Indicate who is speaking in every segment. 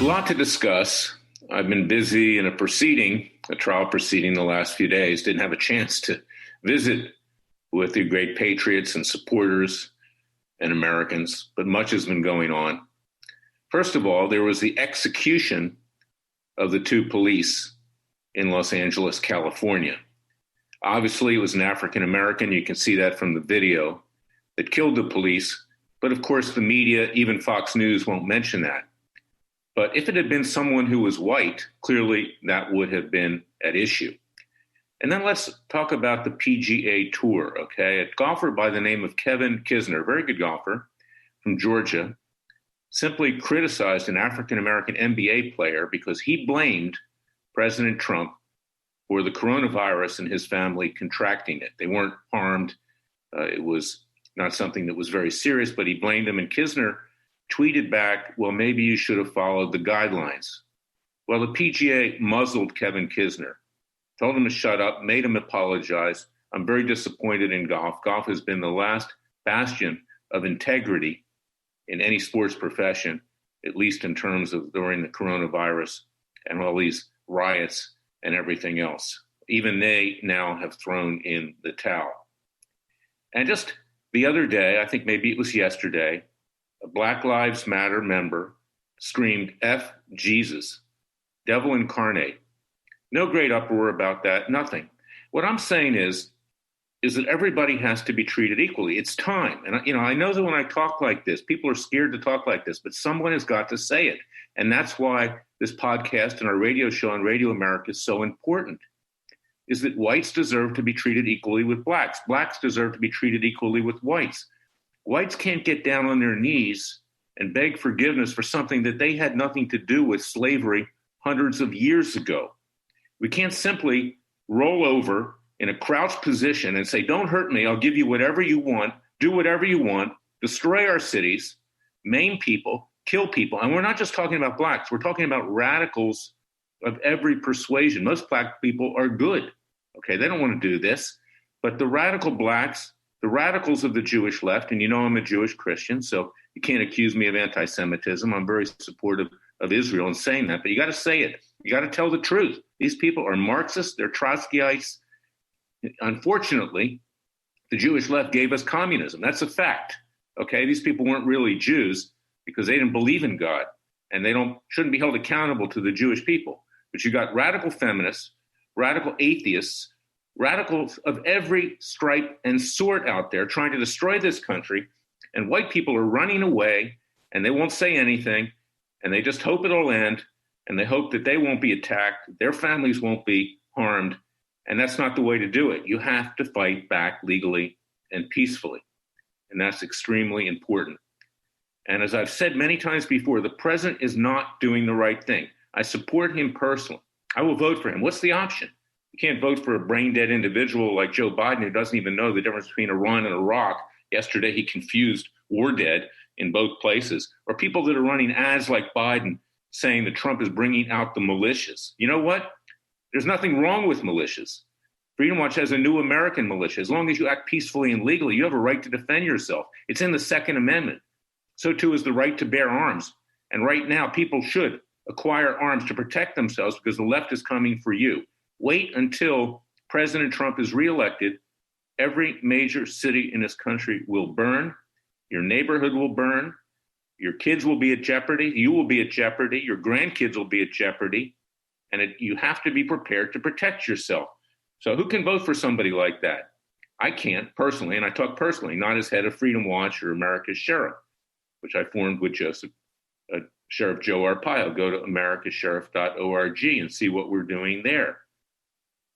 Speaker 1: A lot to discuss. I've been busy in a trial proceeding the last few days. Didn't have a chance to visit with the great patriots and supporters and Americans, but much has been going on. First of all, there was the execution of the two police in Los Angeles, California. Obviously, it was an African American. You can see that from the video that killed the police. But of course, the media, even Fox News, won't mention that. But if it had been someone who was white, clearly that would have been at issue. And then let's talk about the PGA Tour, okay? A golfer by the name of Kevin Kisner, very good golfer from Georgia, simply criticized an African-American NBA player because he blamed President Trump for the coronavirus and his family contracting it. They weren't harmed. It was not something that was very serious, but he blamed him. And Kisner tweeted back, well, maybe you should have followed the guidelines. Well, the PGA muzzled Kevin Kisner, told him to shut up, made him apologize. I'm very disappointed in golf. Golf has been the last bastion of integrity in any sports profession, at least in terms of during the coronavirus and all these riots and everything else. Even they now have thrown in the towel. And just the other day, I think maybe it was yesterday, a Black Lives Matter member screamed, F Jesus, devil incarnate. No great uproar about that, nothing. What I'm saying is that everybody has to be treated equally. It's time. And I know that when I talk like this, people are scared to talk like this, but someone has got to say it. And that's why this podcast and our radio show on Radio America is so important, is that whites deserve to be treated equally with blacks. Blacks deserve to be treated equally with whites. Whites can't get down on their knees and beg forgiveness for something that they had nothing to do with slavery hundreds of years ago. We can't simply roll over in a crouched position and say, don't hurt me, I'll give you whatever you want, do whatever you want, destroy our cities, maim people, kill people. And we're not just talking about blacks, we're talking about radicals of every persuasion. Most black people are good, okay? They don't want to do this. But the radical blacks, the radicals of the Jewish left, and you know I'm a Jewish Christian, so you can't accuse me of anti-Semitism. I'm very supportive of Israel in saying that, but you got to say it. You got to tell the truth. These people are Marxists, they're Trotskyites. Unfortunately, the Jewish left gave us communism. That's a fact, okay? These people weren't really Jews because they didn't believe in God, and they shouldn't be held accountable to the Jewish people. But you got radical feminists, radical atheists, radicals of every stripe and sort out there trying to destroy this country, and white people are running away, and they won't say anything, and they just hope it'll end, and they hope that they won't be attacked, their families won't be harmed, and that's not the way to do it. You have to fight back legally and peacefully, and that's extremely important. And as I've said many times before, the president is not doing the right thing. I support him personally. I will vote for him. What's the option? You can't vote for a brain-dead individual like Joe Biden who doesn't even know the difference between Iran and Iraq. Yesterday, he confused war dead in both places. Or people that are running ads like Biden saying that Trump is bringing out the militias. You know what? There's nothing wrong with militias. Freedom Watch has a new American militia. As long as you act peacefully and legally, you have a right to defend yourself. It's in the Second Amendment. So too is the right to bear arms. And right now, people should acquire arms to protect themselves because the left is coming for you. Wait until President Trump is reelected. Every major city in this country will burn. Your neighborhood will burn. Your kids will be at jeopardy. You will be at jeopardy. Your grandkids will be at jeopardy. And you have to be prepared to protect yourself. So who can vote for somebody like that? I can't personally, and I talk personally, not as head of Freedom Watch or America's Sheriff, which I formed with Sheriff Joe Arpaio. Go to americasheriff.org and see what we're doing there.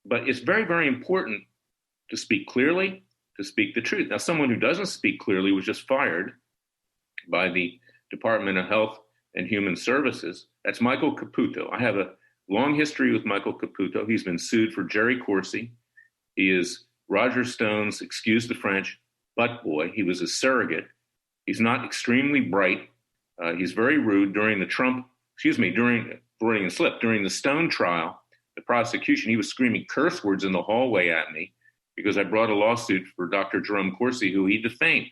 Speaker 1: But it's very, very important to speak clearly, to speak the truth. Now, someone who doesn't speak clearly was just fired by the Department of Health and Human Services. That's Michael Caputo. I have a long history with Michael Caputo. He's been sued for Jerry Corsi. He is Roger Stone's, excuse the French, butt boy. He was a surrogate. He's not extremely bright. He's very rude during the during the Stone trial. The prosecution, he was screaming curse words in the hallway at me because I brought a lawsuit for Dr. Jerome Corsi, who he defamed.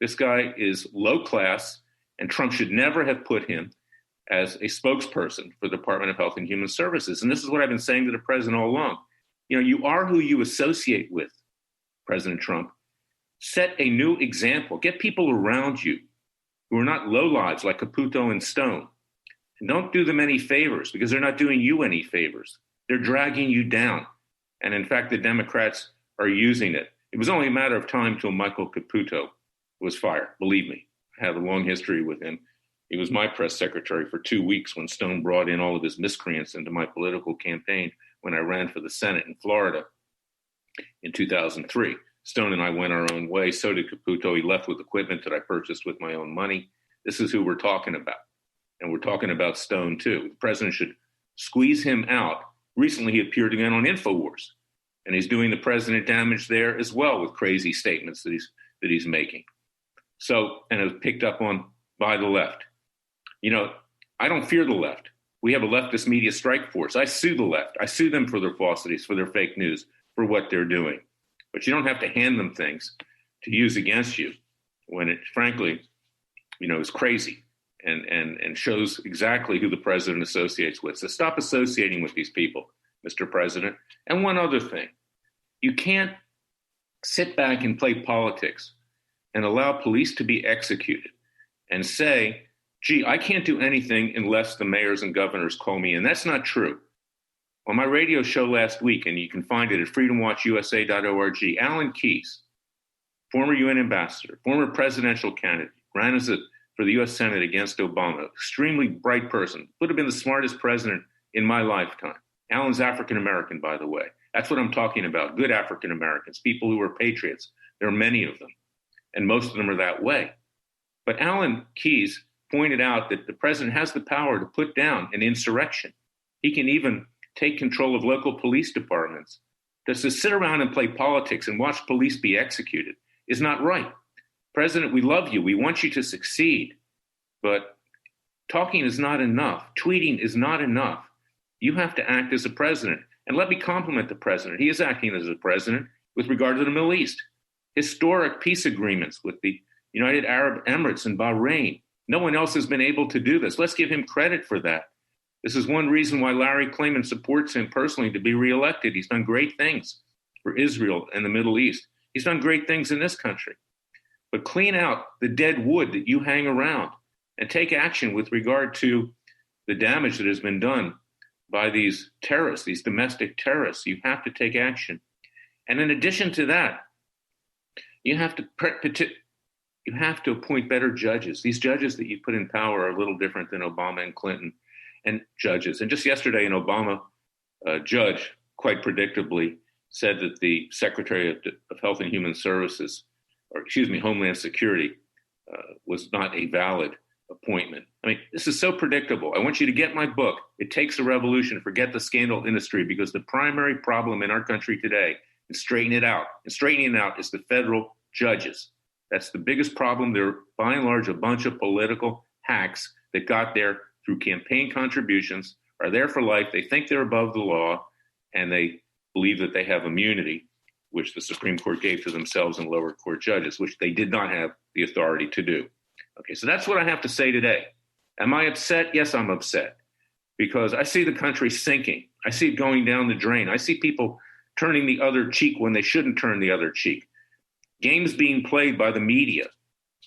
Speaker 1: This guy is low class, and Trump should never have put him as a spokesperson for the Department of Health and Human Services. And this is what I've been saying to the president all along. You are who you associate with, President Trump. Set a new example. Get people around you who are not lowlives like Caputo and Stone. And don't do them any favors, because they're not doing you any favors. They're dragging you down. And in fact, the Democrats are using it. It was only a matter of time till Michael Caputo was fired. Believe me, I have a long history with him. He was my press secretary for 2 weeks when Stone brought in all of his miscreants into my political campaign when I ran for the Senate in Florida in 2003. Stone and I went our own way. So did Caputo. He left with equipment that I purchased with my own money. This is who we're talking about. And we're talking about Stone, too. The president should squeeze him out. Recently, he appeared again on InfoWars, and he's doing the president damage there as well with crazy statements that he's making. So, and it was picked up on by the left. I don't fear the left. We have a leftist media strike force. I sue the left. I sue them for their falsities, for their fake news, for what they're doing. But you don't have to hand them things to use against you when it, frankly, is crazy and shows exactly who the president associates with. So stop associating with these people, Mr. President. And one other thing, you can't sit back and play politics and allow police to be executed and say, gee, I can't do anything unless the mayors and governors call me in. That's not true. On my radio show last week, and you can find it at freedomwatchusa.org, Alan Keyes, former UN ambassador, former presidential candidate, ran for the U.S. Senate against Obama, extremely bright person, would have been the smartest president in my lifetime. Alan's African-American, by the way. That's what I'm talking about, good African-Americans, people who are patriots. There are many of them, and most of them are that way. But Alan Keyes pointed out that the president has the power to put down an insurrection. He can even take control of local police departments. Just to sit around and play politics and watch police be executed is not right. President, we love you. We want you to succeed. But talking is not enough. Tweeting is not enough. You have to act as a president. And let me compliment the president. He is acting as a president with regard to the Middle East. Historic peace agreements with the United Arab Emirates and Bahrain. No one else has been able to do this. Let's give him credit for that. This is one reason why Larry Klayman supports him personally to be reelected. He's done great things for Israel and the Middle East. He's done great things in this country. But clean out the dead wood that you hang around and take action with regard to the damage that has been done by these terrorists, these domestic terrorists. You have to take action. And in addition to that, you have to appoint better judges. These judges that you put in power are a little different than Obama and Clinton and judges. And just yesterday, an Obama judge, quite predictably, said that the Secretary of Health and Human Services, Homeland Security, was not a valid appointment. I mean, this is so predictable. I want you to get my book, It Takes a Revolution, Forget the Scandal Industry, because the primary problem in our country today, and straightening it out, is the federal judges. That's the biggest problem. They're, by and large, a bunch of political hacks that got there through campaign contributions, are there for life. They think they're above the law, and they believe that they have immunity, which the Supreme Court gave to themselves and lower court judges, which they did not have the authority to do. Okay, so that's what I have to say today. Am I upset? Yes, I'm upset, because I see the country sinking. I see it going down the drain. I see people turning the other cheek when they shouldn't turn the other cheek. Games being played by the media.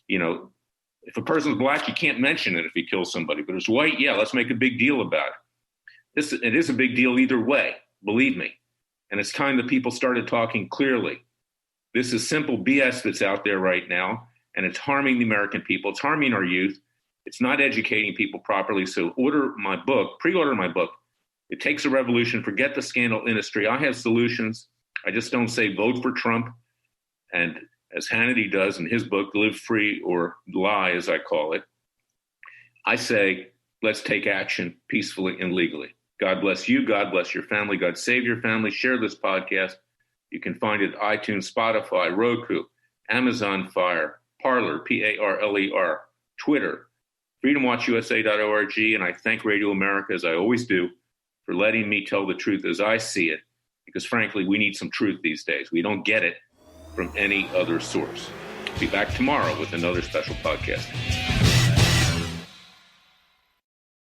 Speaker 1: If a person's black, you can't mention it if he kills somebody. But if it's white, yeah, let's make a big deal about it. It is a big deal either way, believe me. And it's time that people started talking clearly. This is simple BS that's out there right now, and it's harming the American people. It's harming our youth. It's not educating people properly. So pre-order my book. It Takes a Revolution, Forget the Scandal Industry. I have solutions. I just don't say vote for Trump. And as Hannity does in his book, Live Free or Lie, as I call it, I say, let's take action peacefully and legally. God bless you. God bless your family. God save your family. Share this podcast. You can find it at iTunes, Spotify, Roku, Amazon Fire, Parler, Parler, Twitter, freedomwatchusa.org. And I thank Radio America, as I always do, for letting me tell the truth as I see it, because frankly, we need some truth these days. We don't get it from any other source. Be back tomorrow with another special podcast.